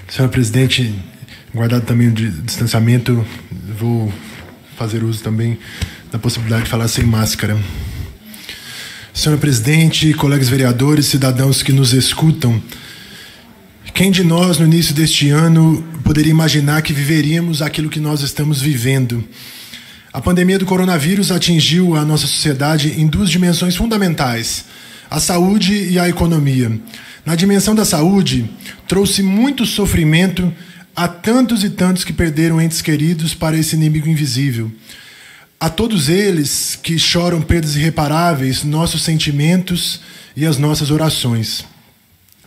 Senhora Presidente, guardado também o distanciamento, vou fazer uso também da possibilidade de falar sem máscara. Senhora Presidente, colegas vereadores, cidadãos que nos escutam, quem de nós, no início deste ano, poderia imaginar que viveríamos aquilo que nós estamos vivendo? A pandemia do coronavírus atingiu a nossa sociedade em duas dimensões fundamentais: a saúde e a economia. Na dimensão da saúde, trouxe muito sofrimento a tantos e tantos que perderam entes queridos para esse inimigo invisível. A todos eles que choram perdas irreparáveis, nossos sentimentos e as nossas orações.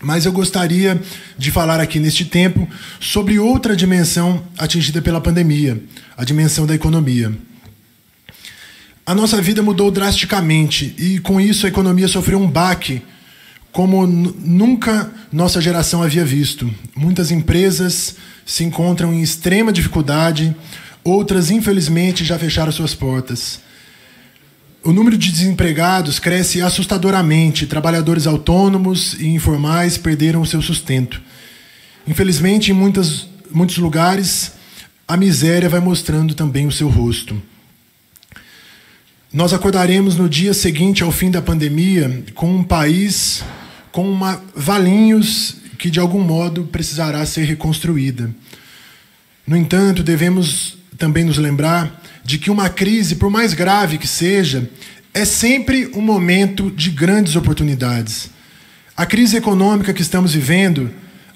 Mas eu gostaria de falar aqui neste tempo sobre outra dimensão atingida pela pandemia, a dimensão da economia. A nossa vida mudou drasticamente e, com isso, a economia sofreu um baque como nunca nossa geração havia visto. Muitas empresas se encontram em extrema dificuldade, outras, infelizmente, já fecharam suas portas. O número de desempregados cresce assustadoramente. Trabalhadores autônomos e informais perderam o seu sustento. Infelizmente, em muitos lugares, a miséria vai mostrando também o seu rosto. Nós acordaremos no dia seguinte ao fim da pandemia com um país com Valinhos que, de algum modo, precisará ser reconstruída. No entanto, devemos também nos lembrar de que uma crise, por mais grave que seja, é sempre um momento de grandes oportunidades. A crise econômica que estamos vivendo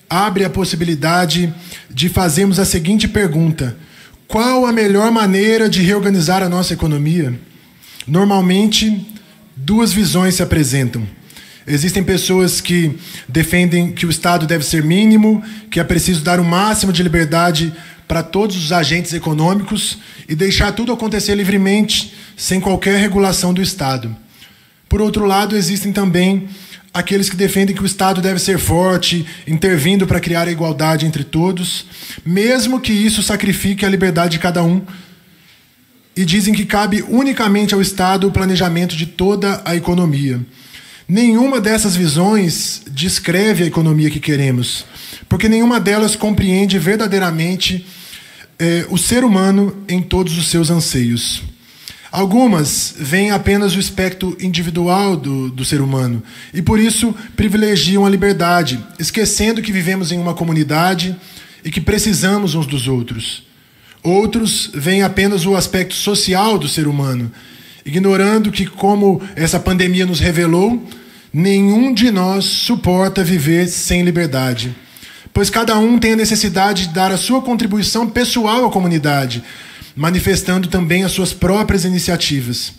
abre a possibilidade de fazermos a seguinte pergunta: qual a melhor maneira de reorganizar a nossa economia? Normalmente, duas visões se apresentam. Existem pessoas que defendem que o Estado deve ser mínimo, que é preciso dar o máximo de liberdade para todos os agentes econômicos e deixar tudo acontecer livremente, sem qualquer regulação do Estado. Por outro lado, existem também aqueles que defendem que o Estado deve ser forte, intervindo para criar a igualdade entre todos, mesmo que isso sacrifique a liberdade de cada um, e dizem que cabe unicamente ao Estado o planejamento de toda a economia. Nenhuma dessas visões descreve a economia que queremos, porque nenhuma delas compreende verdadeiramente o ser humano em todos os seus anseios. Algumas veem apenas o aspecto individual do ser humano e, por isso, privilegiam a liberdade, esquecendo que vivemos em uma comunidade e que precisamos uns dos outros. Outros veem apenas o aspecto social do ser humano, ignorando que, como essa pandemia nos revelou, nenhum de nós suporta viver sem liberdade, pois cada um tem a necessidade de dar a sua contribuição pessoal à comunidade, manifestando também as suas próprias iniciativas.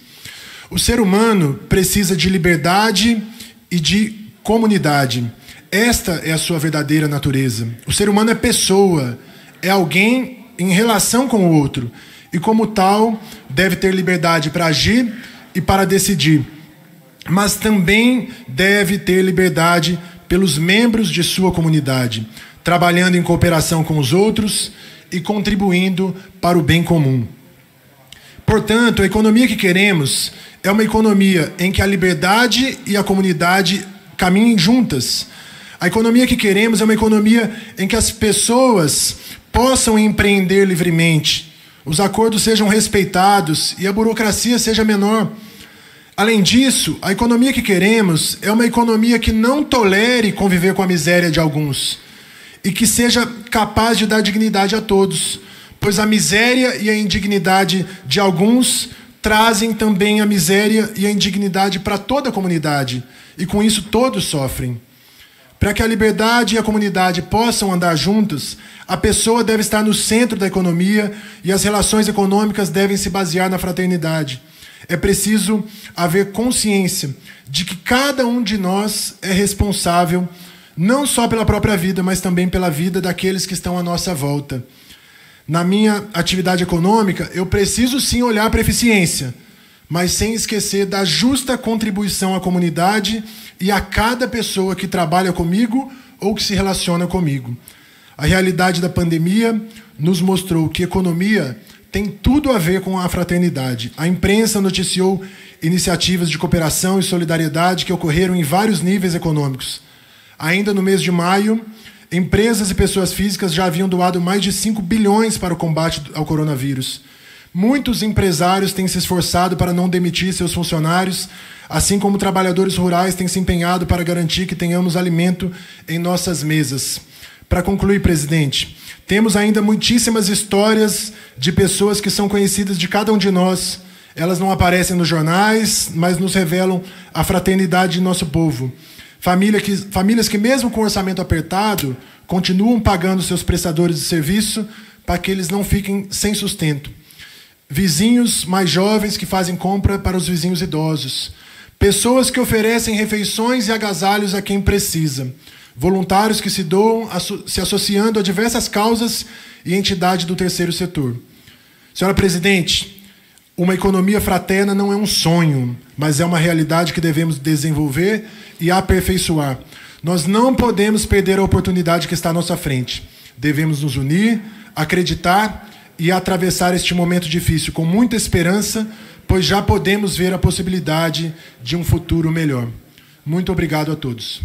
O ser humano precisa de liberdade e de comunidade. Esta é a sua verdadeira natureza. O ser humano é pessoa, é alguém em relação com o outro, e como tal, deve ter liberdade para agir e para decidir, mas também deve ter liberdade pelos membros de sua comunidade, trabalhando em cooperação com os outros e contribuindo para o bem comum. Portanto, a economia que queremos é uma economia em que a liberdade e a comunidade caminhem juntas. A economia que queremos é uma economia em que as pessoas possam empreender livremente, os acordos sejam respeitados e a burocracia seja menor. Além disso, a economia que queremos é uma economia que não tolere conviver com a miséria de alguns e que seja capaz de dar dignidade a todos, pois a miséria e a indignidade de alguns trazem também a miséria e a indignidade para toda a comunidade, e com isso todos sofrem. Para que a liberdade e a comunidade possam andar juntas, a pessoa deve estar no centro da economia e as relações econômicas devem se basear na fraternidade. É preciso haver consciência de que cada um de nós é responsável não só pela própria vida, mas também pela vida daqueles que estão à nossa volta. Na minha atividade econômica, eu preciso sim olhar para a eficiência, mas sem esquecer da justa contribuição à comunidade e a cada pessoa que trabalha comigo ou que se relaciona comigo. A realidade da pandemia nos mostrou que economia tem tudo a ver com a fraternidade. A imprensa noticiou iniciativas de cooperação e solidariedade que ocorreram em vários níveis econômicos. Ainda no mês de maio, Empresas e pessoas físicas já haviam doado mais de 5 bilhões para o combate ao coronavírus. Muitos empresários têm se esforçado para não demitir seus funcionários, assim como trabalhadores rurais têm se empenhado para garantir que tenhamos alimento em nossas mesas. Para concluir, presidente, temos ainda muitíssimas histórias de pessoas que são conhecidas de cada um de nós. Elas não aparecem nos jornais, mas nos revelam a fraternidade de nosso povo. Famílias que, mesmo com orçamento apertado, continuam pagando seus prestadores de serviço para que eles não fiquem sem sustento. Vizinhos mais jovens que fazem compra para os vizinhos idosos. Pessoas que oferecem refeições e agasalhos a quem precisa. Voluntários que se doam, se associando a diversas causas e entidades do terceiro setor. Senhora presidente, uma economia fraterna não é um sonho, mas é uma realidade que devemos desenvolver e aperfeiçoar. Nós não podemos perder a oportunidade que está à nossa frente. Devemos nos unir, acreditar e atravessar este momento difícil com muita esperança, pois já podemos ver a possibilidade de um futuro melhor. Muito obrigado a todos.